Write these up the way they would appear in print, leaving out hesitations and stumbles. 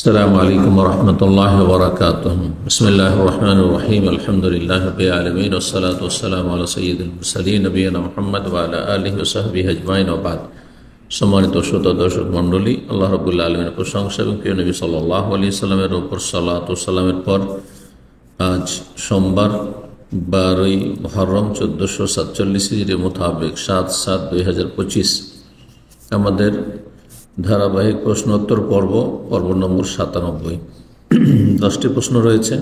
السلام عليكم ورحمة الله وبركاته. بسم الله الرحمن الرحيم. الحمد لله رب العالمين والصلاة والسلام على سيد المرسلين نبينا محمد وعلى آله وصحبه أجمعين وبعد. সম্মানিত শ্রোতা দর্শক মণ্ডলী, আল্লাহ রাব্বুল আলামিনের প্রশংসা এবং প্রিয় নবী সাল্লাল্লাহু আলাইহি সাল্লামের উপর সালাত ও সালামের পর আজ সোমবার 12ই মুহররম 1447 হিজরি মোতাবেক 7/7/2025 আমাদের ধারাবাহিক প্রশ্নোত্তর পর্ব নম্বর 97। 10টি প্রশ্ন রয়েছে,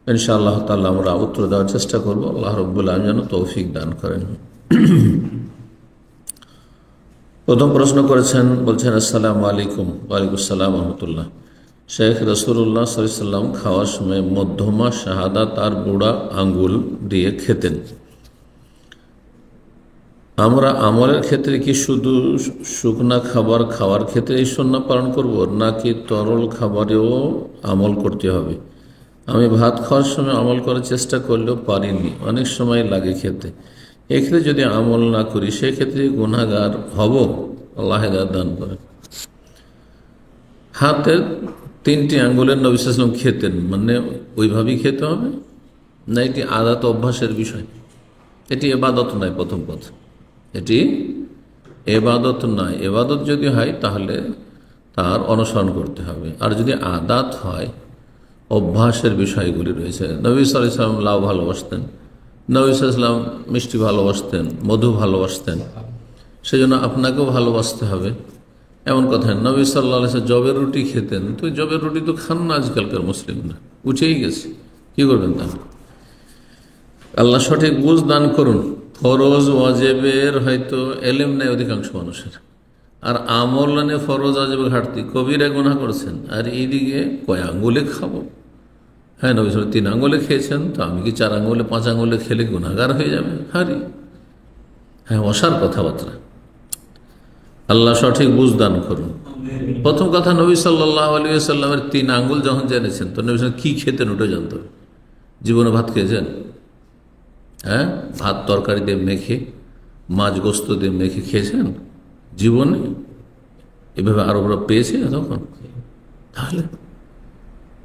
ইনশাআল্লাহ তাআলা আমরা উত্তর দেওয়ার চেষ্টা করব। আল্লাহ রাব্বুল আলামিন যেন তৌফিক দান করেন। প্রথম প্রশ্ন করেছেন, বলছেন আসসালামু আলাইকুম। ওয়ালাইকুম আসসালাম রহমতুল্লাহ। শেখ রাসূলুল্লাহ সাল্লাল্লাহু আলাইহি ওয়াসাল্লাম খাওয়ার সময় মধ্যমা শাহাদাত আর বুড়া আঙ্গুল দিয়ে খেতেন। আমরা আমলের ক্ষেত্রে কি শুধু শুকনা খাবার খাওয়ার ক্ষেত্রে এই সুন্নাহ পালন করব, নাকি তরল খাবারেও আমল করতে হবে? আমি ভাত খাওয়ার সময় আমল করার চেষ্টা করলেও পারিনি, অনেক সময় লাগে খেতে। এক্ষেত্রে যদি আমল না করি সেক্ষেত্রে গুনাহগার হব? আল্লাহ হেদায়েত দান করেন। হাতের 3টি আঙ্গুলের নবী সাল্লাল্লাহু আলাইহি ওয়াসাল্লাম খেতেন, মানে ওইভাবেই খেতে হবে না এটি আদত অভ্যাসের বিষয়? এটি ইবাদত নয়। প্রথম কথা, এটি এবাদত নয়। এবাদত যদি হয় তাহলে তার অনুসরণ করতে হবে, আর যদি আদাত হয়, অভ্যাসের বিষয়গুলি রয়েছে। নবী সাল্লাল্লাহু আলাইহি ওয়াসাল্লাম লাউ ভালোবাসতেন, নবী সাল্লাল্লাহু আলাইহি ওয়াসাল্লাম মিষ্টি ভালোবাসতেন, মধু ভালোবাসতেন, সেজন্য আপনাকেও ভালোবাসতে হবে এমন কথা। নবী সাল্লাল্লাহু আলাইহি ওয়াসাল্লাম জবের রুটি খেতেন, তো জবের রুটি তো খান না আজকালকার মুসলিমরা, উঠেই গেছে, কি করবেন তা? আল্লাহ সঠিক বুঝ দান করুন। ফরজ ওয়াজেবের হয়তো এলেম নেই অধিকাংশ মানুষের, আর আমল নেই ফরজ ওয়াজেবের ঘাটতি, কবিরা গুনাহ করছেন, আর এইদিকে কয় আঙ্গুলে খাবো? হ্যাঁ, নবী সাল্লাল্লাহু আলাইহি ওয়াসাল্লাম 3 আঙ্গুলে খেয়েছেন, তো আমি কি 4 আঙ্গুলে 5 আঙ্গুলে খেলে গুনাহগার হয়ে যাবে? হারি, হ্যাঁ, অসার কথাবার্তা। আল্লাহ সঠিক বুঝ দান করুন। প্রথম কথা, নবী সাল্লাল্লাহু আলাইহি ওয়াসাল্লামের 3 আঙ্গুল যখন জেনেছেন, তো নবী সাল্লাল্লাহু আলাইহি ওয়াসাল্লাম কি খেতেন ওটা জানতে হবে। জীবনে ভাত খেয়েছেন? হ্যাঁ, ভাত তরকারি দিয়ে মেখে, মাছ গোস্ত দিয়ে মেখে খেয়েছেন জীবনে? এভাবে আরবরা পেয়েছে তখন? তাহলে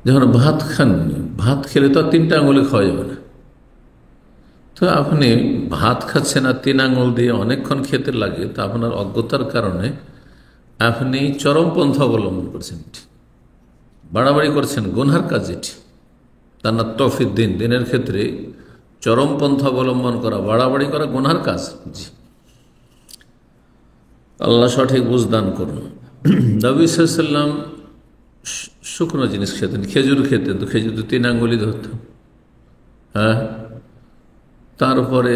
যখন ভাত খাননি, ভাত খেলে তো 3টা আঙুলে খাওয়া যাবে না। তো আপনি ভাত খাচ্ছেন আর 3 আঙুল দিয়ে অনেকক্ষণ খেতে লাগে, তো আপনার অজ্ঞতার কারণে আপনি চরমপন্থা অবলম্বন করছেন, বাড়াবাড়ি করছেন, গুনহার কাজ এটি। তার না তৌফিক দিনের ক্ষেত্রে চরমপন্থা অবলম্বন করা, বাড়াবাড়ি করা গুনহার কাজ। জি, আল্লাহ সঠিক বুঝ দান করুন। নবী সাল্লাল্লাহু আলাইহি ওয়াসাল্লাম শুকনো জিনিস খেতেন, খেজুর খেতেন, তো খেজুর তো 3 আঙ্গুলই ধরতেন। হ্যাঁ, তারপরে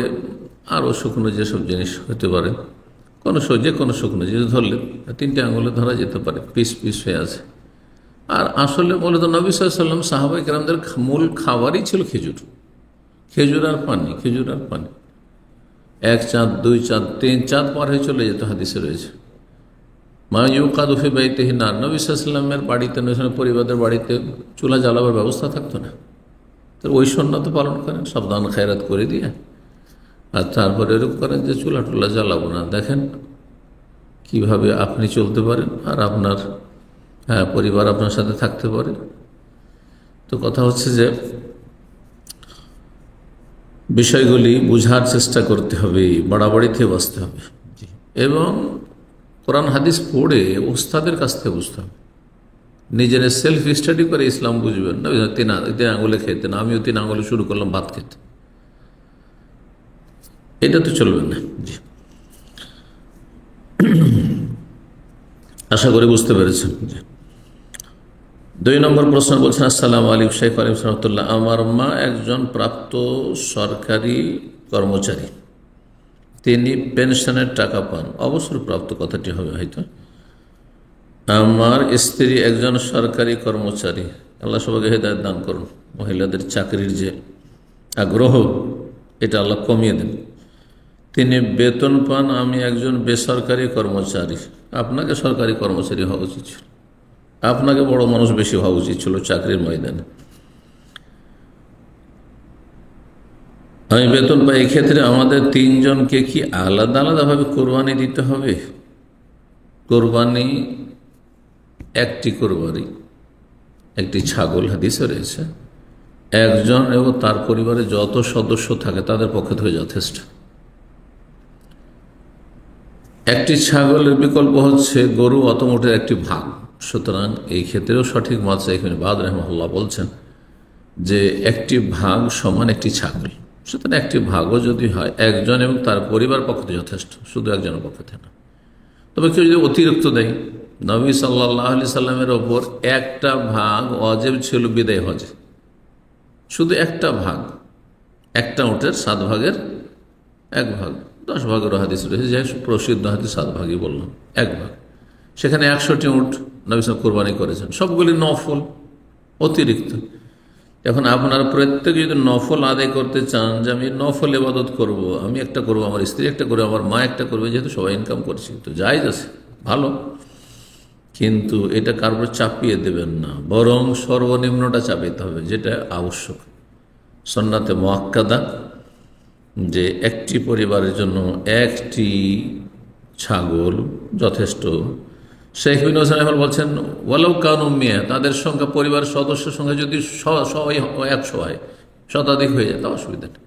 আরও শুকনো যেসব জিনিস হতে পারে, যে কোনো শুকনো জিনিস ধরলে 3টে আঙ্গুলে ধরা যেতে পারে, পিস পিস হয়ে আছে। আর আসলে মূলত নবী সাল্লাল্লাহু আলাইহি ওয়াসাল্লাম সাহাবায়ে কেরামদের মূল খাবারই ছিল খেজুর, খেজুর আর পানি, খেজুর আর পানি। 1 চাঁদ, 2 চাঁদ, 3 চাঁদ পার হয়ে চলে যেত, হাদিসে রয়েছে। মা ইউকাদু ফি বাইতিহি নার, নবী সাল্লাল্লাহু আলাইহি ওয়াসাল্লামের বাড়িতে, পরিবারের বাড়িতে চুলা জ্বালাবার ব্যবস্থা থাকতো না, তো ওই সুন্নাত পালন করেন, সব দান খায়রাত করে দিয়ে, আর তারপরে এরকম করেন যে চুলা টুলা জ্বালাবো না। দেখেন কিভাবে আপনি চলতে পারেন আর আপনার পরিবার আপনার সাথে থাকতে পারে। তো কথা হচ্ছে যে বিষয়গুলি বুঝার চেষ্টা করতে হবে, বাড়াবাড়ি থেকে বাঁচতে হবে, এবং কোরআন হাদিস পড়ে ওস্তাদের কাছ থেকে বুঝতে হবে। নিজের সেলফ স্টাডি করে ইসলাম বুঝবেন না। 3 আঙুলে খেতেন, আমিও 3 আঙুলে শুরু করলাম ভাত খেতে, এটা তো চলবে না। জি, আশা করি বুঝতে পেরেছেন। 2 নম্বর প্রশ্ন বলছেন, আসসালামু আলাইকুম শেখ ওয়ালাইকুম রহমতুল্লাহ। আমার মা একজন প্রাপ্ত সরকারি কর্মচারী, তিনি পেনশনের টাকা পান, অবসরপ্রাপ্ত কথাটি হবে হয়তো। আমার স্ত্রী একজন সরকারি কর্মচারী, আল্লাহ সবাইকে হেদায়েত দান করুন। মহিলাদের চাকরির যে আগ্রহ, এটা আল্লাহ কমিয়ে দেন। তিনি বেতন পান, আমি একজন বেসরকারি কর্মচারী। আপনাকে সরকারি কর্মচারী হওয়া উচিত ছিল, আপনাকে বড় মানুষ বেশি হওয়া উচিত ছিল চাকরির ময়দানে। আমি বেতন পাই, এক্ষেত্রে আমাদের 3 জনকে কি আলাদা আলাদাভাবে কোরবানি দিতে হবে? কোরবানি একটি কোরবানি, একটি ছাগল হাদিসে রয়েছে, একজন এবং তার পরিবারে যত সদস্য থাকে তাদের পক্ষে থেকে যথেষ্ট। একটি ছাগলের বিকল্প হচ্ছে গরু অথবা উটের একটি ভাগ। সুতরাং এই ক্ষেত্রেও সঠিক মত এখানে বাদ রহমাহুল্লাহ বলছেন যে একটি ভাগ সমান একটি ছাগল। সুতরাং একটি ভাগও যদি হয় একজন এবং তার পরিবার পক্ষে যথেষ্ট, শুধু একজনের পক্ষে না। তবে কেউ যদি অতিরিক্ত দেয়, নবী সাল্লাল্লাহু আলাইহি সাল্লামের ওপর একটা ভাগ ওয়াজিব ছিল বিদায় হজে, শুধু একটা ভাগ, একটা উটের 7 ভাগের 1 ভাগ, 10 ভাগেরও হাদিস রয়েছে, যে প্রসিদ্ধ হাদিস 7 ভাগই বললাম, 1 ভাগ। সেখানে 100টি উট নবী সাল্লাল্লাহু কোরবানি করেছেন, সবগুলি নফল, অতিরিক্ত। এখন আপনারা প্রত্যেকে যদি নফল আদায় করতে চান, যে আমি নফল ইবাদত করব, আমি একটা করবো, আমার স্ত্রী একটা করবে, আমার মা একটা করবে, যেহেতু সবাই ইনকাম করছি, তো জায়েজ আছে, ভালো। কিন্তু এটা কারোর চাপিয়ে দেবেন না, বরং সর্বনিম্নটা চাপিয়ে হবে, যেটা আবশ্যক। সুন্নাতে মুআক্কাদা, যে একটি পরিবারের জন্য একটি ছাগল যথেষ্ট। শেখ বিন ওসাইমিন বলছেন ওয়ালাউ কানু মিয়া, তাদের সংখ্যা পরিবারের সদস্যের সংখ্যা যদি 100 হয়, শতাধিক হয়ে যায়, তা অসুবিধা নেই।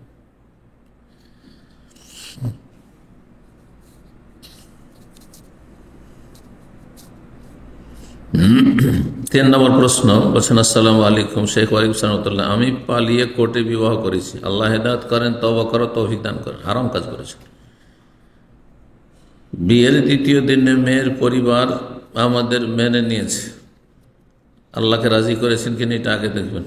তিন নম্বর প্রশ্ন বলছেন, আসসালামু আলাইকুম শেখ। ওয়ালাইকুম সালাম। আমি পালিয়ে কোর্টে বিবাহ করেছি, আল্লাহ হেদায়েত করেন, তওবা করো, তৌফিক দান করেন। হারাম কাজ করেছে। বিয়ের দ্বিতীয় দিনে মেয়ের পরিবার আমাদের মেনে নিয়েছে, আল্লাহকে রাজি করেছেন কিনা এটা আগে দেখবেন।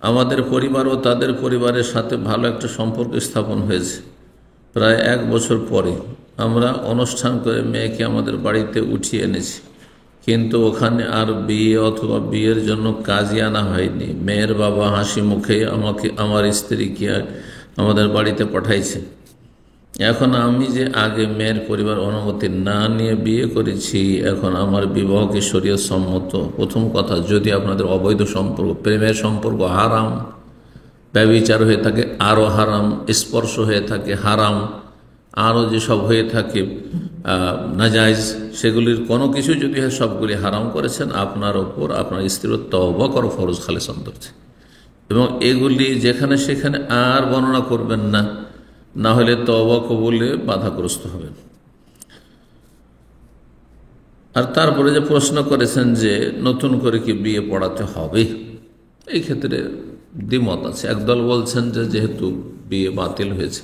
আমাদের পরিবার ও তাদের পরিবারের সাথে ভালো একটা সম্পর্ক স্থাপন হয়েছে। প্রায় 1 বছর পরে আমরা অনুষ্ঠান করে মেয়েকে আমাদের বাড়িতে উঠিয়ে এনেছি, কিন্তু ওখানে আর বিয়ে অথবা বিয়ের জন্য কাজী আনা হয়নি। মেয়ের বাবা হাসি মুখে আমার স্ত্রীকে আমাদের বাড়িতে পাঠাইছে। এখন আমি যে আগে মেয়ের পরিবার অনুমতি না নিয়ে বিয়ে করেছি, এখন আমার বিবাহ কি শরীয়ত সম্মত? প্রথম কথা, যদি আপনাদের অবৈধ সম্পর্ক, প্রেমের সম্পর্ক হারাম, ব্যভিচার হয়ে থাকে আরও হারাম, স্পর্শ হয়ে থাকে হারাম, আরও যেসব হয়ে থাকে নাজায়েজ, সেগুলির কোনো কিছু যদি হয়, সবগুলি হারাম করেছেন, আপনার ওপর আপনার স্ত্রীর তওবা করা ফরজ খালেসান ধরছে। এবং এগুলি যেখানে সেখানে আর বর্ণনা করবেন না, না হলে তওবা কবুলে বাধাগ্রস্ত হবেন। আর তারপরে যে প্রশ্ন করেছেন যে নতুন করে কি বিয়ে পড়াতে হবে, এই ক্ষেত্রে দ্বিমত আছে। একদল বলছেন যে যেহেতু বিয়ে বাতিল হয়েছে,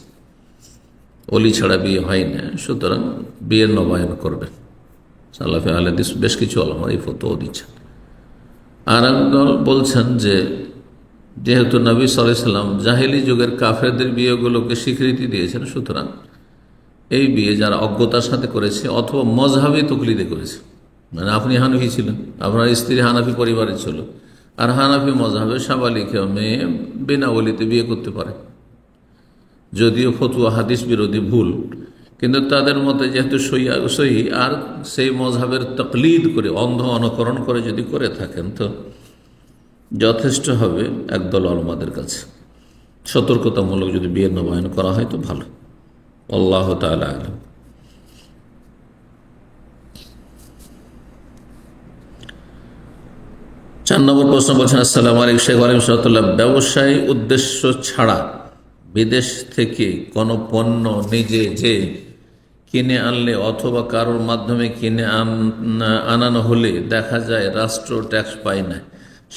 অলি ছাড়া বিয়ে হয় না, সুতরাং বিয়ের নবায়ন করবেন। সালাফে আহলে হাদিস বেশ কিছু ওলামা এই ফতোয়া দিচ্ছেন। আর একদল বলছেন যে যেহেতু নবী সাল্লাল্লাহু আলাইহি ওয়াসাল্লাম জাহেলি যুগের কাফেরদের বিয়েগুলোকে স্বীকৃতি দিয়েছেন, সুতরাং এই বিয়ে যারা অজ্ঞতার সাথে করেছে অথবা মজহাবি তকলিদে করেছে, মানে আপনি হানাফি ছিলেন, আপনার স্ত্রী হানাফি পরিবারের ছিল, আর হানাফি মজহাবে সাবালিকা মেয়ে বিনা ওলিতে বিয়ে করতে পারে, যদিও ফতোয়া হাদিস বিরোধী, ভুল, কিন্তু তাদের মতে যেহেতু সহি, আর সেই মজহাবের তকলিদ করে, অন্ধ অনুকরণ করে যদি করে থাকেন, তো যথেষ্ট হবে একদল ওলামাদের কাছে। সতর্কতামূলক যদি বিয়ের নবায়ন করা হয় তো ভালো। আল্লাহ তাআলা আ'লাম। 4 নম্বর প্রশ্ন বলছেন, আসসালামু আলাইকুম শেখ। ওয়ালাইকুম আসসালাম। ব্যবসায়ী উদ্দেশ্য ছাড়া বিদেশ থেকে কোনো পণ্য নিজে যে কিনে আনলে অথবা কারোর মাধ্যমে কিনে আনানো হলে দেখা যায় রাষ্ট্র ট্যাক্স পায় না,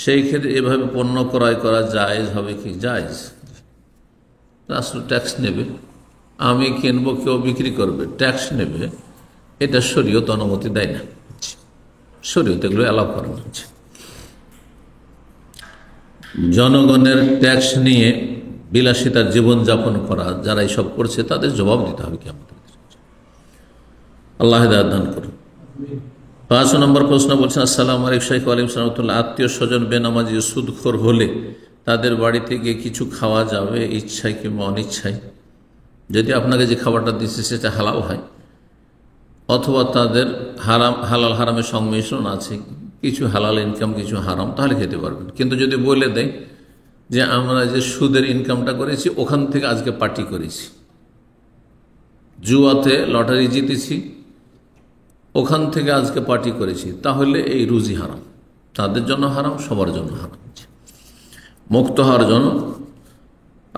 সেই ক্ষেত্রে এভাবে পণ্য ক্রয় করা জায়েজ হবে কি? জায়েজ। রাষ্ট্র ট্যাক্স নেবে, আমি কিনবো, কেউ বিক্রি করবে, ট্যাক্স নেবে, এটা শরীয়ত অনুমতি দেয় না, শরীয়ত এগুলো অ্যালাউ করা হচ্ছে। জনগণের ট্যাক্স নিয়ে বিলাসিতার জীবনযাপন করা যারা এইসব করছে তাদের জবাব দিতে হবে কি আমাদের। আল্লাহ হিদায়াত দান করুন। 5 নম্বর প্রশ্ন বলছেন, আসসালামু আলাইকুম শেখ। ওয়ালাইকুম আসসালাম। আত্মীয় স্বজন বেনামাজি সুদখোর হলে তাদের বাড়িতে গিয়ে কিছু খাওয়া যাবে, ইচ্ছায় কিংবা অনিচ্ছায়? যদি আপনাকে যে খাবারটা দিচ্ছে সেটা হালাল হয়, অথবা তাদের হালাল হারামের সংমিশ্রণ আছে, কিছু হালাল ইনকাম কিছু হারাম, তাহলে খেতে পারবেন। কিন্তু যদি বলে দেয় যে আমরা যে সুদের ইনকামটা করেছি ওখান থেকে আজকে পার্টি করেছি, জুয়াতে লটারি জিতেছি ওখান থেকে আজকে পার্টি করেছি, তাহলে এই রুজি হারাম, তাদের জন্য হারাম, সবার জন্য হারাম। মুক্ত হওয়ার জন্য,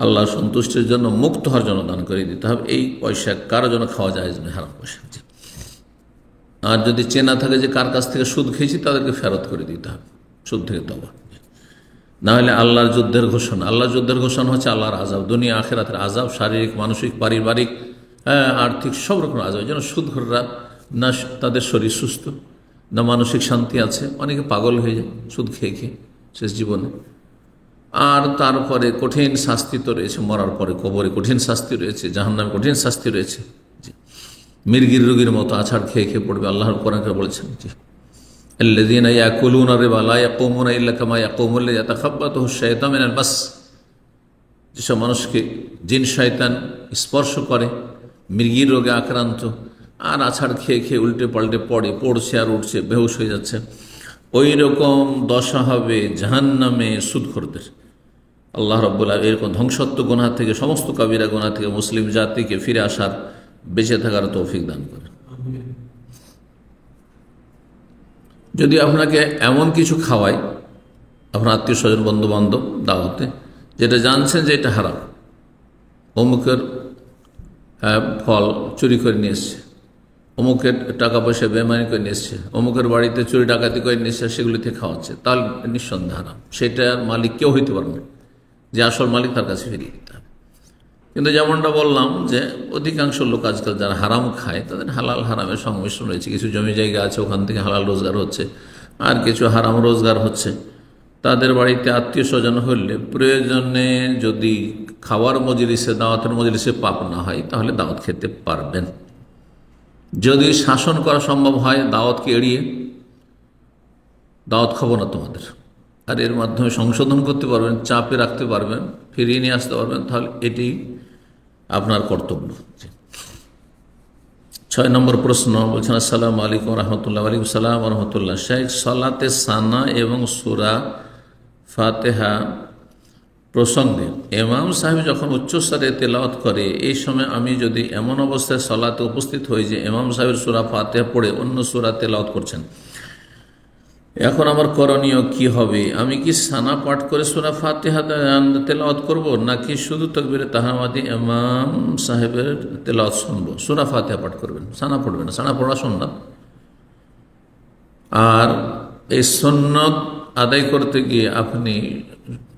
আল্লাহ সন্তুষ্টির জন্য মুক্ত হওয়ার জন্য দান করে দিতে হবে। এই পয়সা কারো জন্য খাওয়া যায় না, হারাম পয়সা। আর যদি চেনা থাকে যে কার কাছ থেকে সুদ খেয়েছি, তাদেরকে ফেরত করে দিতে হবে, সুদ থেকে তওবা। না হলে আল্লাহর যুদ্ধের ঘোষণা, আল্লাহর যুদ্ধের ঘোষণা হচ্ছে আল্লাহর আযাব, দুনিয়া আখিরাতের আযাব, শারীরিক, মানসিক, পারিবারিক, আর্থিক, সব রকম আযাব। যেন সুদখোররা না তাদের শরীর সুস্থ, না মানসিক শান্তি আছে, অনেকে পাগল হয়ে যায় সুদ খেয়ে খেয়ে শেষ জীবনে। আর তারপরে কঠিন শাস্তি তো রয়েছে, মরার পরে কবরে কঠিন শাস্তি রয়েছে, জাহান্নামে কঠিন শাস্তি রয়েছে। মির্গির রোগীর মতো আছাড় খেয়ে খেয়ে পড়বে। আল্লাহর কোরআনে বলেছেন জি, আল্লাযীনা ইয়াকুলুনা রিবা লা ইয়াকুমুনা ইল্লা কামা ইয়াকুমুল্লাযী ইয়াতাখাব্বাতুহু শাইতানু মিনাল মাস। যেসব মানুষকে জিন শয়তান স্পর্শ করে, মৃগীর রোগে আক্রান্ত, আর আছাড় খেয়ে খেয়ে উল্টে পাল্টে পড়ছে আর উঠছে, বেহুশ হয়ে যাচ্ছে, ওই রকম দশা হবে জাহান্নামে সুদখোরদের। আল্লাহ রাব্বুল আলামিন এরকম ধ্বংসাত্মক গুনাহ থেকে, সমস্ত কাবিরা গুনাহ থেকে মুসলিম জাতিকে ফিরে আসার, বেঁচে থাকার তৌফিক দান করেন। যদি আপনাকে এমন কিছু খাওয়ায়, আপনার আত্মীয় স্বজন, বন্ধু বান্ধব দাওয়াতে, যেটা জানছেন যে এটা হারাম, অমুকের ফল চুরি করে নিয়ে এসছে, অমুকের টাকা পয়সা বেমানি করে নিয়ে এসছে, অমুকের বাড়িতে চুরি ডাকাতি করে নিয়ে এসছে, সেগুলিতে খাওয়াচ্ছে, তাহলে নিঃসন্দেহ হারাম। সেটার মালিক কেউ হইতে পারবে না, যে আসল মালিক তার কাছে ফিরিয়ে দিতে হবে। কিন্তু যেমনটা বললাম যে অধিকাংশ লোক আজকাল যারা হারাম খায়, তাদের হালাল হারামের সংমিশ্রণ রয়েছে। কিছু জমি জায়গা আছে, ওখান থেকে হালাল রোজগার হচ্ছে, আর কিছু হারাম রোজগার হচ্ছে। তাদের বাড়িতে আত্মীয় স্বজন হলে প্রয়োজনে যদি খাওয়ার মজলিসে, দাওয়াতের মজলিসে পাপ না হয়, তাহলে দাওয়াত খেতে পারবেন। যদি শাসন করা সম্ভব হয়, দাওয়াতকে এড়িয়ে দাওয়াত খাবো না তোমাদের, আর এর মাধ্যমে সংশোধন করতে পারবেন, চাপে রাখতে পারবেন, ফিরিয়ে নিয়ে আসতে পারবেন, তাহলে এটি আপনার কর্তব্য। 6 নম্বর প্রশ্ন বলছেন, আসসালামু আলাইকুম রহমতুল্লাহ। ওয়ালাইকুম সালাম রহমতুল্লাহ। শেখ, সালাতে সানা এবং সূরা ফাতিহা প্রসঙ্গে ইমাম সাহেব যখন উচ্চস্বরে তেলাওয়াত করে, এই সময় আমি যদি এমন অবস্থায় সালাতে উপস্থিত হই যে ইমাম সাহেবের সূরা ফাতিহা পড়ে অন্য সূরা তেলাওয়াত করছেন, এখন আমার করণীয় কি হবে? আমি কি সানা পাঠ করে সূরা ফাতিহা তেলাওয়াত করব, নাকি শুধু তাকবীরে তাহরিমা দিয়ে ইমাম সাহেবের তেলাওয়াত শুনবো? সূরা ফাতিহা পাঠ করবেন, সানা পড়বেন না। সানা পড়া সুন্নাত, আর এই সুন্নাত আদায় করতে গিয়ে আপনি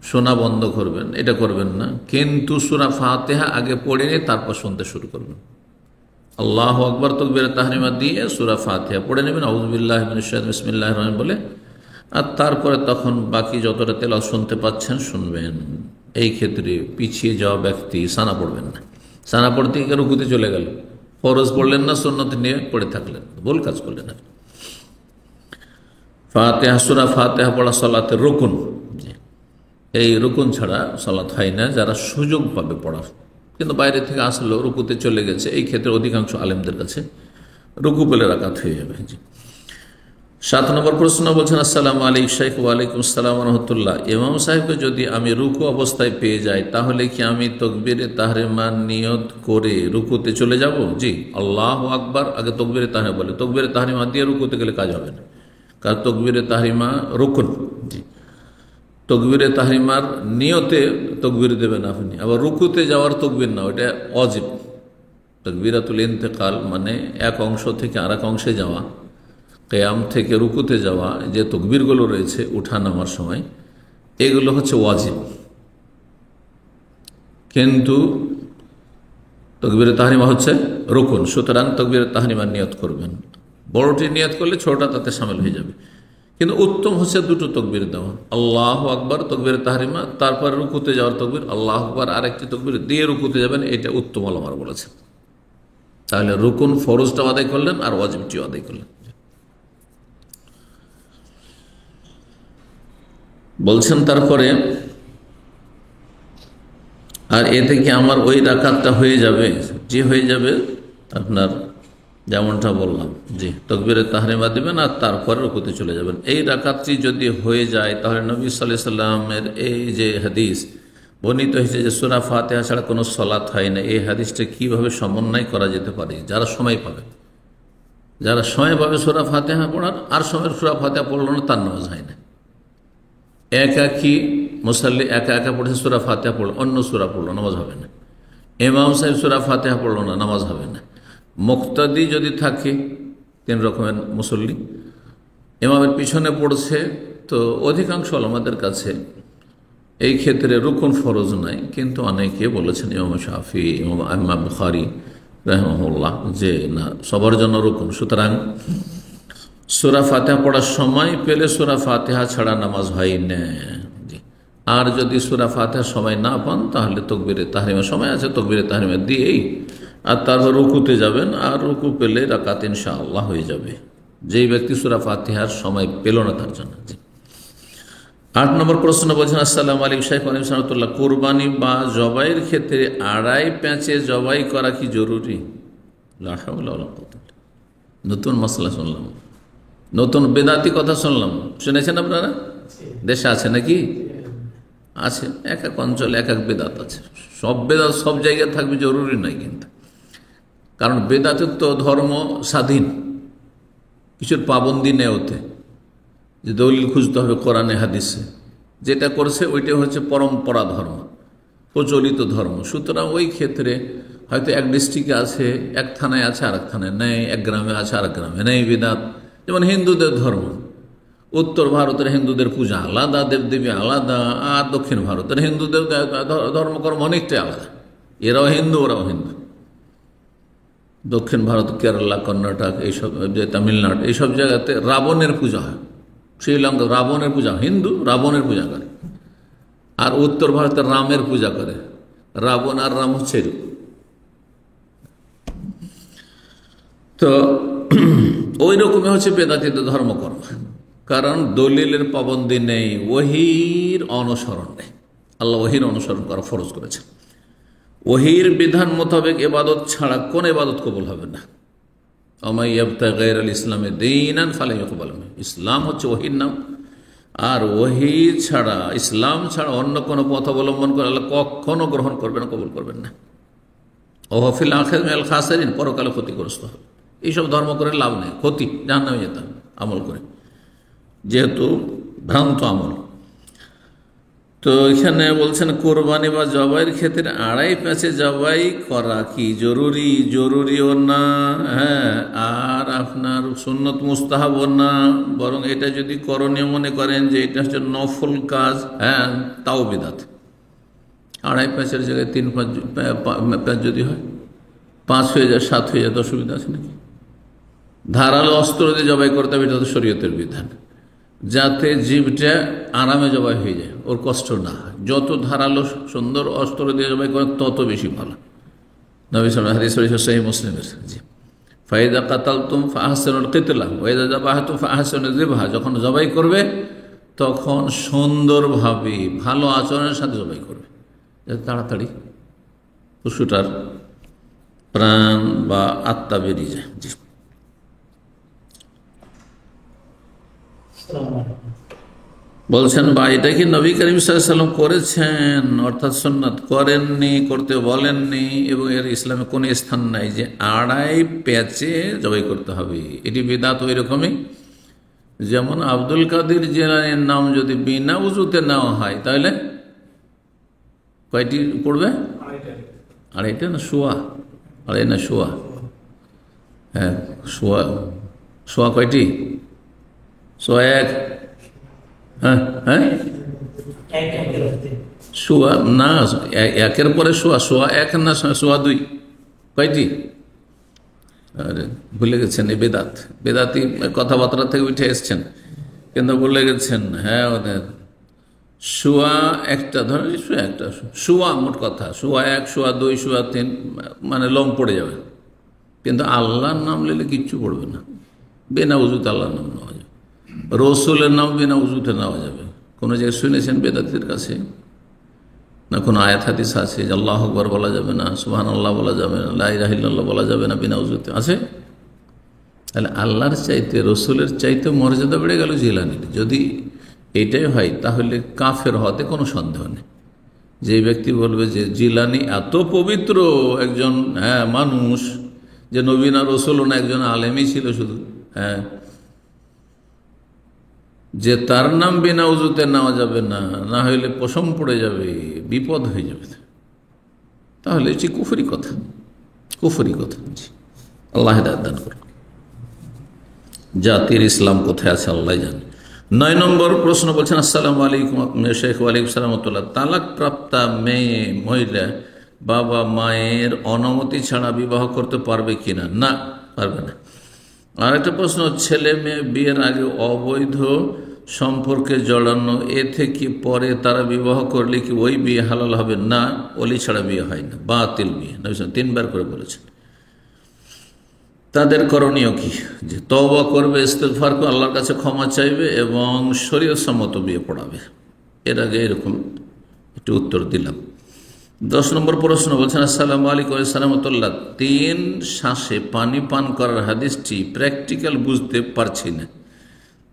শোনা বন্ধ করবেন, এটা করবেন না। কিন্তু সূরা ফাতিহা আগে পড়ে নিয়ে তারপর শুনতে শুরু করবেন। আল্লাহু আকবার তাকবীরে তাহরিমা দিয়ে সূরা ফাতিহা পড়ে নেবেন, আউযু বিল্লাহি মিনাশ শাইতানির বিসমিল্লাহির রহমানির বলে, আর তারপরে তখন বাকি যতটা তেলাওয়াত শুনতে পাচ্ছেন শুনবেন। এই ক্ষেত্রে পিছিয়ে যাওয়া ব্যক্তি সানা পড়বেন না। সানা পড়তে গিয়ে রুকুতে চলে গেল, ফরজ পড়লেন না, সুন্নাত নিয়ে পড়ে থাকলেন, ভুল কাজ করলেন। ফাতিহা, সূরা ফাতিহা পড়া সালাতের রুকুন। এই রুকুন ছাড়া সালাত হয় না, যারা সুযোগ পাবে পড়ার, কিন্তু বাইরে থেকে আসলেও রুকুতে চলে গেছে, এই ক্ষেত্রে অধিকাংশ আলেমদের কাছে রুকু পেলে রাকাত হয়ে যাবে। 7 নম্বর প্রশ্ন বলছেন, আসসালামু আলাইকুম শেখ। ওয়ালাইকুম আসসালাম রহমতুল্লাহ। ইমাম সাহেবকে যদি আমি রুকু অবস্থায় পেয়ে যাই, তাহলে কি আমি তাকবীরে তাহরিমা নিয়ত করে রুকুতে চলে যাব? জি, আল্লাহু আকবার আগে তাকবীরে তাহরিমা বলে, তাকবীরে তাহরিমা দিয়ে রুকুতে গেলে কাজ হবে না, কারণ তাকবীরে তাহরিমা রুকুন। জি, তাকবীরে তাহরিমার নিয়তে তাকবীর দেবেন আপনি, আবার রুকুতে যাওয়ার তাকবীর না, ওটা ওয়াজিব। তাকবীরাতুল ইন্তেকাল মানে এক অংশ থেকে আরেক অংশে যাওয়া, কিয়াম থেকে রুকুতে যাওয়া, যে তাকবীরগুলো রয়েছে উঠা নামার সময়, এগুলো হচ্ছে ওয়াজিব। কিন্তু তাকবীরে তাহরিমা হচ্ছে রুকুন, সুতরাং তাকবীরে তাহরিমার নিয়ত করবেন। বড়টি নিয়ত করলে ছোটটা তাতে শামিল হয়ে যাবে। কিন্তু উত্তম হচ্ছে দুটো তাকবীর দেওয়া, আল্লাহু আকবার তাকবীরে তাহরিমা, তারপর রুকুতে যাওয়ার তাকবীর আল্লাহু আকবার, আরেকটি তাকবীর দিয়ে রুকুতে যাবেন, এটা উত্তম ওলামারা বলেছে। তাহলে রুকুন ফরজটাও আদায় করলেন আর ওয়াজিবটিও আদায় করলেন। বলছেন তারপরে, আর এ থেকে আমার ওই রাকাতটা হয়ে যাবে? যে হয়ে যাবে, আপনার যেমনটা বললাম, জি, তাকবীরে তাহরিমা দিবেন আর তারপরে রুকুতে চলে যাবেন। এই রাকাতটি যদি হয়ে যায়, তাহলে নবী সাল্লাল্লাহু আলাইহি সাল্লামের এই যে হাদিস বর্ণিত হয়েছে যে সূরা ফাতিহা ছাড়া কোনো সালাত হয় না, এই হাদিসটা কিভাবে সমন্বয় করা যেতে পারে? যারা সময় পাবে, যারা সময় পাবে সূরা ফাতিহা পড়ার, আর সময় সূরা ফাতিহা পড়ল না, তার নামাজ হয় না। একাকি মুসাল্লি একা একা পড়েছে, সূরা ফাতিহা পড়লো, অন্য সূরা পড়লো, নামাজ হবে না। ইমাম সাহেব সূরা ফাতিহা পড়লো না, নামাজ হবে না। মুক্তাদি যদি থাকে, 3 রকমের মুসল্লি, ইমামের পিছনে পড়ছে, তো অধিকাংশ আমাদের কাছে এই ক্ষেত্রে রুকুন ফরজ নাই, কিন্তু অনেকে বলেছেন, ইমাম শাফি, ইমাম বুখারী রাহিমাহুল্লাহ, যে না, সবার জন্য রুকুন। সুতরাং সূরা ফাতিহা পড়ার সময় পেলে সূরা ফাতিহা ছাড়া নামাজ হয় না। আর যদি সূরা ফাতিহার সময় না পান, তাহলে তাকবীরে তাহরিমা সময় আছে, তাকবীরে তাহরিমা দিয়েই আর তারপর রুকুতে যাবেন, আর রুকু পেলে রাকাত ইনশাআল্লাহ হয়ে যাবে, যেই ব্যক্তি সূরা ফাতিহার সময় পেল না তার জন্য। 8 নম্বর প্রশ্ন বলছেন, আসসালামু আলাইকুম শাইখ আলাইকুম সালাতুল্লাহ, কোরবানি বা জবাইয়ের ক্ষেত্রে আড়াই প্যাঁচে জবাই করা কি জরুরি? লা হাওলা ওয়ালা কুওয়াতা। নতুন মশলা শুনলাম, নতুন বেদাতি কথা শুনলাম। শুনেছেন আপনারা? দেশে আছে নাকি? আছে, এক এক অঞ্চলে এক এক বেদাত আছে। সব বেদাত সব জায়গায় থাকবে জরুরি নয় কিন্তু, কারণ বেদাতের তো ধর্ম স্বাধীন, কিছুর পাবন্দি নেই ওতে, যে দলিল খুঁজতে হবে কোরআনে হাদিসে। যেটা করছে ওইটা হচ্ছে পরম্পরা ধর্ম, প্রচলিত ধর্ম। সুতরাং ওই ক্ষেত্রে হয়তো এক ডিস্ট্রিক্টে আছে, এক থানায় আছে, আর এক থানায় নেই, এক গ্রামে আছে, আর এক গ্রামে নেই বিদাত। যেমন হিন্দুদের ধর্ম, উত্তর ভারতের হিন্দুদের পূজা আলাদা, দেবদেবী আলাদা, আর দক্ষিণ ভারতের হিন্দুদের ধর্মকর্ম অনেকটাই আলাদা। এরাও হিন্দু, ওরাও হিন্দু। দক্ষিণ ভারত, কেরালা, কর্ণাটক, এইসব, যে তামিলনাড়ু, এইসব জায়গাতে রাবণের পূজা হয়। শ্রীলঙ্কা রাবণের পূজা, হিন্দু রাবণের পূজা করে। আর উত্তর ভারতের রামের পূজা করে। রাবণ আর রাম হচ্ছে তো ওই রকমই হচ্ছে বেদাতীদের ধর্মকর্ম, কারণ দলিলের পাবন্দি নেই, ওহীর অনুসরণ নেই। আল্লাহ ওহীর অনুসরণ করা ফরজ করেছেন। ওহীর বিধান মোতাবেক ইবাদত ছাড়া কোন ইবাদত কবুল হবে না। ওমাই ইয়াবতাগি গায়রাল ইসলামি দীনান ফালা ইউকবাল মিনহু। ইসলাম হচ্ছে ওহীর নাম, আর ওহী ছাড়া, ইসলাম ছাড়া অন্য কোনো পথ অবলম্বন করে আল্লাহ কখনো গ্রহণ করবেন না, কবুল করবেন না। ওয়া ফিল আখিরাতি মিনাল খাসিরিন, পরকালে ক্ষতিগ্রস্ত হবে। এইসব ধর্ম করে লাভ নেই, ক্ষতি, জাহান্নামে যেতে হবে আমল করে, যেহেতু ভ্রান্ত আমল। তো এখানে বলছেন কোরবানি বা জবাইয়ের ক্ষেত্রে আড়াই প্যাঁচে জবাই করা কি জরুরি? জরুরিও না, হ্যাঁ, আর আপনার সুন্নত মুস্তাহাবও না, বরং এটা যদি করণীয় মনে করেন যে এটা হচ্ছে নফল কাজ, হ্যাঁ, তাও বিদাত। আড়াই প্যাঁচের জায়গায় 3-5 প্যাঁচ যদি হয়, 5 হয়ে যায়, 7 হয়ে যায়, অসুবিধা আছে নাকি? ধারালো অস্ত্র দিয়ে জবাই করতে হবে, এটা তো শরীয়তের বিধান, যাতে জীবটা আরামে জবাই হয়ে যায়, ওর কষ্ট না হয়। যত ধারালো সুন্দর অস্ত্র দিয়ে জবাই করেন তত বেশি ভালো। নবী সাল্লাল্লাহু আলাইহি ওয়াসাল্লাম হাদিস সহিহ মুসলিমের, জি, ফাইদা কাতালতুম ফাহসিনুল কিতলা ওয়া ইযা যাবাহতুম ফাহসিনুল যিবহা, যখন জবাই করবে তখন সুন্দরভাবে ভালো আচরণের সাথে জবাই করবে, যাতে তাড়াতাড়ি পশুটার প্রাণ বা আত্মা বেরিয়ে যায়। জি, বলছেন বা এটা কি নবী করিম সাল্লাল্লাহু আলাইহি ওয়াসাল্লাম করেছেন, অর্থাৎ সুন্নাত করেননি, করতে বলেননি, এবং এর ইসলামে কোনো স্থান নাই যে আড়াই প্যাঁচে জবাই করতে হবে। এটি বিদআত ওই রকমই যেমন আব্দুল কাদের জিলানীর নাম যদি বিনা উযুতে নেওয়া হয়, তাহলে কয়টি পড়বে? আড়াইটা না শোয়া? আড়াই না শোয়া? হ্যাঁ, শোয়া। শোয়া কয়টি? শোয়া 1। হ্যাঁ হ্যাঁ, শোয়া না, 1-এর পরে শোয়া, শোয়া 1 না শোয়া 2? কয়টি? আরে ভুলে গেছেন, এই বেদাত, বেদাতি কথাবার্তা থেকে উঠে এসছেন, কিন্তু ভুলে গেছেন। হ্যাঁ, ওদের শোয়া 1টা, ধরেন শোয়া 1টা, শোয়া মোট কথা শোয়া 1, শোয়া 2, শোয়া 3, মানে লম পড়ে যাবে। কিন্তু আল্লাহর নাম নিলে কিচ্ছু পড়বে না, বিনা উযুতে আল্লাহর নাম নেওয়া যাবে, রসুলের নাম বিনা উযুতে নেওয়া যাবে। কোনো জায়গায় শুনেছেন বেদাতির কাছে? না কোনো আয়াত হাদিস আছে যে আল্লাহু আকবার বলা যাবে না, সুবহানাল্লাহ বলা যাবে না, লা ইলাহা ইল্লাল্লাহ বলা যাবে না বিনা উযুতে? আছে? তাহলে আল্লাহর চাইতে, রসুলের চাইতে মর্যাদা বেড়ে গেল জিলানির। যদি এইটাই হয় তাহলে কাফের হতে কোনো সন্দেহ নেই। যে ব্যক্তি বলবে যে জিলানি এত পবিত্র একজন, হ্যাঁ, মানুষ, যে নবী না রসুল না, একজন আলেমই ছিল শুধু, হ্যাঁ, যে তার নাম বিনা উজুতে নেওয়া যাবে না, না হইলে পশম পড়ে যাবে, বিপদ হয়ে যাবে, তাহলে এটি কুফরি কথা, কুফরি কথা। আল্লাহ হিদায়াত দান করুন। জাতির ইসলাম কোথায় আছে আল্লাহ জানে। 9 নম্বর প্রশ্ন বলছেন, আসসালামু আলাইকুম শেখ। ওয়ালাইকুম সালামতুল্লাহ। তালাক প্রাপ্তা মেয়ে মহিলা বাবা মায়ের অনুমতি ছাড়া বিবাহ করতে পারবে কিনা? না, পারবে না। আর একটা প্রশ্ন, ছেলে মেয়ে বিয়ের আগে অবৈধ সম্পর্কে জড়ানো, এ থেকে পরে তারা বিবাহ করলে কি ওই বিয়ে হালাল হবে? না, ওলি ছাড়া বিয়ে হয় না, বাতিল বিয়ে। 3বার করে বলেছেন। তাদের করণীয় কি? যে তওবা করবে, ইস্তেগফার করে আল্লাহর কাছে ক্ষমা চাইবে এবং শরীয়ত সম্মত বিয়ে পড়াবে। এর আগে এরকম একটু উত্তর দিলাম। 10 নম্বর প্রশ্ন বলছেন, আসসালামু আলাইকুম সালামতুল্লাহ। 3 শ্বাসে পানি পান করার হাদিসটি প্র্যাকটিক্যাল বুঝতে পারছি না,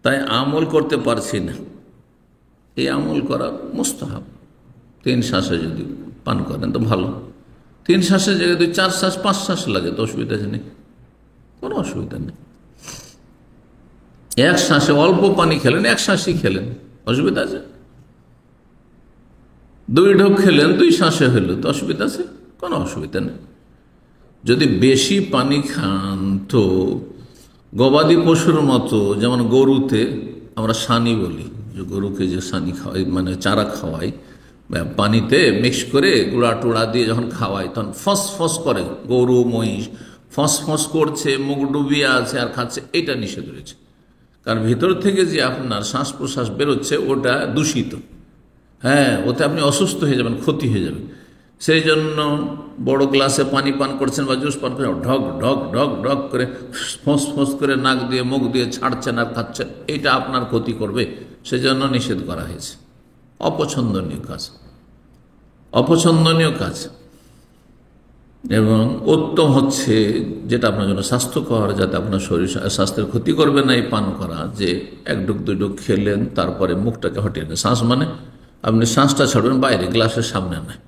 তাই আমল করতে পারছি না। এই আমল করা মুস্তাহাব। 3 শ্বাসে যদি পান করেন তো ভালো। 3 শ্বাসের জায়গায় 4 শ্বাস 5 শ্বাস লাগে তো অসুবিধা নেই, কোনো অসুবিধা নেই। 1 শ্বাসে অল্প পানি খেলেন, 1 শ্বাসই খেলেন, অসুবিধা আছে? 2 ঢোক খেলেন, 2 শ্বাসে হইল তো অসুবিধা আছে? কোনো অসুবিধা নেই। যদি বেশি পানি খান তো গবাদি পশুর মতো, যেমন গরুতে আমরা সানি বলি, যে গরুকে যে সানি খাওয়াই মানে চারা খাওয়াই, পানিতে মিক্স করে গুঁড়া টুড়া দিয়ে যখন খাওয়াই তখন ফস ফস করে, গরু মহিষ ফস ফস করছে, মুখ ডুবিয়ে আছে আর খাচ্ছে, এটা নিষেধ রয়েছে। কারণ ভিতর থেকে যে আপনার শ্বাস প্রশ্বাস বেরোচ্ছে ওটা দূষিত। হ্যাঁ, ওতে আপনি অসুস্থ হয়ে যাবেন, ক্ষতি হয়ে যাবে। সেই জন্য বড় গ্লাসে পানি পান করছেন বা জুস পান করছেন, ঢক ঢক ঢক ঢক করে ফোঁস ফোঁস করে নাক দিয়ে মুখ দিয়ে ছাড়ছেন আর খাচ্ছেন, এটা আপনার ক্ষতি করবে, সেজন্য নিষেধ করা হয়েছে। অপছন্দনীয় কাজ, অপছন্দনীয় কাজ। এবং উত্তম হচ্ছে যেটা আপনার জন্য স্বাস্থ্যকর, যাতে আপনার শরীর স্বাস্থ্যের ক্ষতি করবে না, এই পান করা, যে 1 ঢোক 2 ঢোক খেলেন তারপরে মুখটাকে হটিয়ে নেন। শ্বাস মানে আপনি শ্বাসটা ছাড়বেন বাইরে, গ্লাসের সামনে নয়,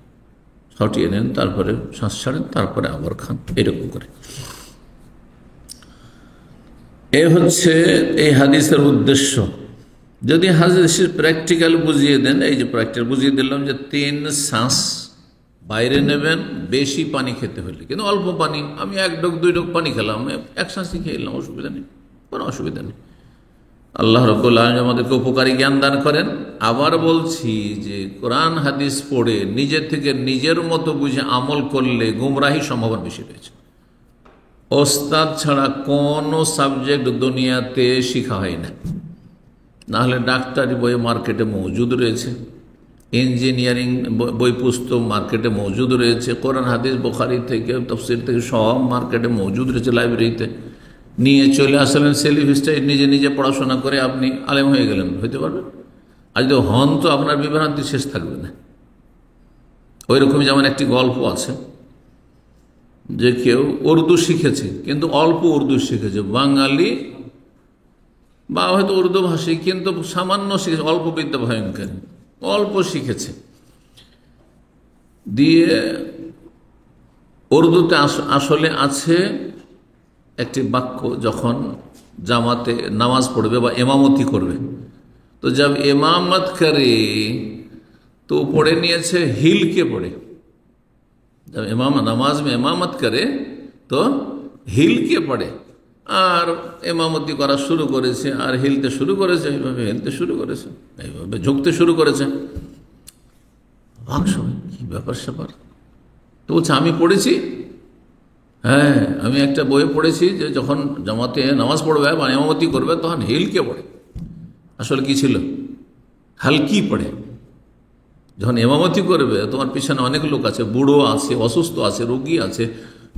হটিয়ে নেন, তারপরে শ্বাস ছাড়েন, তারপরে আবার খান, এরকম করে। এ হচ্ছে এই হাদিসের উদ্দেশ্য। যদি হাদিসের প্র্যাকটিক্যাল বুঝিয়ে দেন, এই যে প্র্যাকটিক্যাল বুঝিয়ে দিলাম যে 3 শ্বাস বাইরে নেবেন বেশি পানি খেতে হলে, কিন্তু অল্প পানি, আমি 1 ঢোক 2 ঢোক পানি খেলাম, 1 শ্বাসই খেয়ে নিলাম, অসুবিধা নেই, কোনো অসুবিধা নেই। আল্লাহ রাব্বুল আলামিন আমাদেরকে উপকারী জ্ঞান দান করেন। আবার বলছি যে কোরআন হাদিস পড়ে নিজের থেকে নিজের মতো বুঝে আমল করলে গুমরাহির সম্ভাবনা বেশি রয়েছে। ওস্তাদ ছাড়া কোনো সাবজেক্ট দুনিয়াতে শেখা হয় না। নাহলে ডাক্তারি বই মার্কেটে মজুদ রয়েছে, ইঞ্জিনিয়ারিং বই পুস্তক মার্কেটে মজুদ রয়েছে, কোরআন হাদিস বুখারী থেকে তাফসীর থেকে সব মার্কেটে মজুদ রয়েছে, লাইব্রেরিতে নিয়ে চলে আসলেন, সেলিফিস্টাই নিজে নিজে পড়াশোনা করে আপনি আলেম হয়ে গেলেন, হইতে পারবেন? আর যদি হন তো আপনার বিভ্রান্তি শেষ থাকবে না। ওই রকমই যেমন একটি গল্প আছে যে কেউ উর্দু শিখেছে, কিন্তু অল্প উর্দু শিখেছে, বাঙালি বা হয়তো উর্দু ভাষী, কিন্তু সামান্য শিখেছে, অল্প বিদ্যা ভয়ঙ্কর, অল্প শিখেছে। দিয়ে উর্দুতে আসলে আছে একটি বাক্য, যখন জামাতে নামাজ পড়বে বা এমামতি করবে, তো জব ইমামত করে তো পড়ে নিয়েছে হিলকে পড়ে, जब इमाम नमाज में इमामत करे तो হিলকে পড়ে, আর ইমামতি করা শুরু করেছে, আর হিলতে শুরু করেছে, এইভাবে হিলতে শুরু করেছে, এইভাবে ঝুঁকতে শুরু করেছে। কি ব্যাপার স্যাপার, তো বলছে আমি পড়েছি, হ্যাঁ আমি একটা বইয়ে পড়েছি যে যখন জামাতে নামাজ পড়বে বা ইমামতি করবে তখন হিলকে পড়ে। আসলে কি ছিল? হালকি পড়ে। যখন ইমামতি করবে তোমার পিছনে অনেক লোক আছে, বুড়ো আছে, অসুস্থ আছে, রোগী আছে,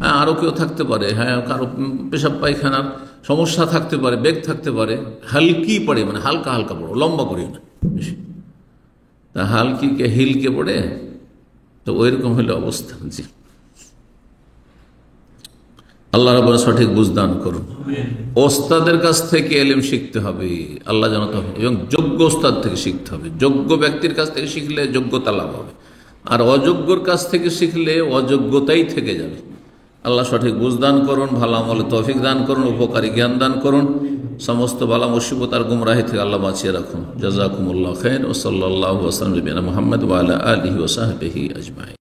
হ্যাঁ আরও কেউ থাকতে পারে, হ্যাঁ কারো পেশাব পায়খানার সমস্যা থাকতে পারে, বেগ থাকতে পারে, হালকি পড়ে মানে হালকা হালকা পড়ো, লম্বা করি না বেশি। তা হালকিকে হিলকে পড়ে, তো ওইরকম হলে অবস্থা। জি, আল্লাহ রাব্বুল সঠিক বুঝদান করুন। ওস্তাদের কাছ থেকে এলিম শিখতে হবে, আল্লাহ জানাতে হবে, এবং যোগ্য ওস্তাদ থেকে শিখতে হবে। যোগ্য ব্যক্তির কাছ থেকে শিখলে যোগ্যতা লাভ হবে, আর অযোগ্যর কাছ থেকে শিখলে অযোগ্যতাই থেকে যাবে। আল্লাহ সঠিক বুঝদান করুন, ভালো আমলে তৌফিক দান করুন, উপকারী জ্ঞান দান করুন। সমস্ত বালা মুসিবত আর গুমরাহি থেকে আল্লাহ বাঁচিয়ে রাখুন। জাযাকুমুল্লাহ খাইর। ও সাল্লাল্লাহু আলা নবিয়িনা মুহাম্মদ ওয়া আলা আলিহি ওয়া সাহবিহি আজমাইন।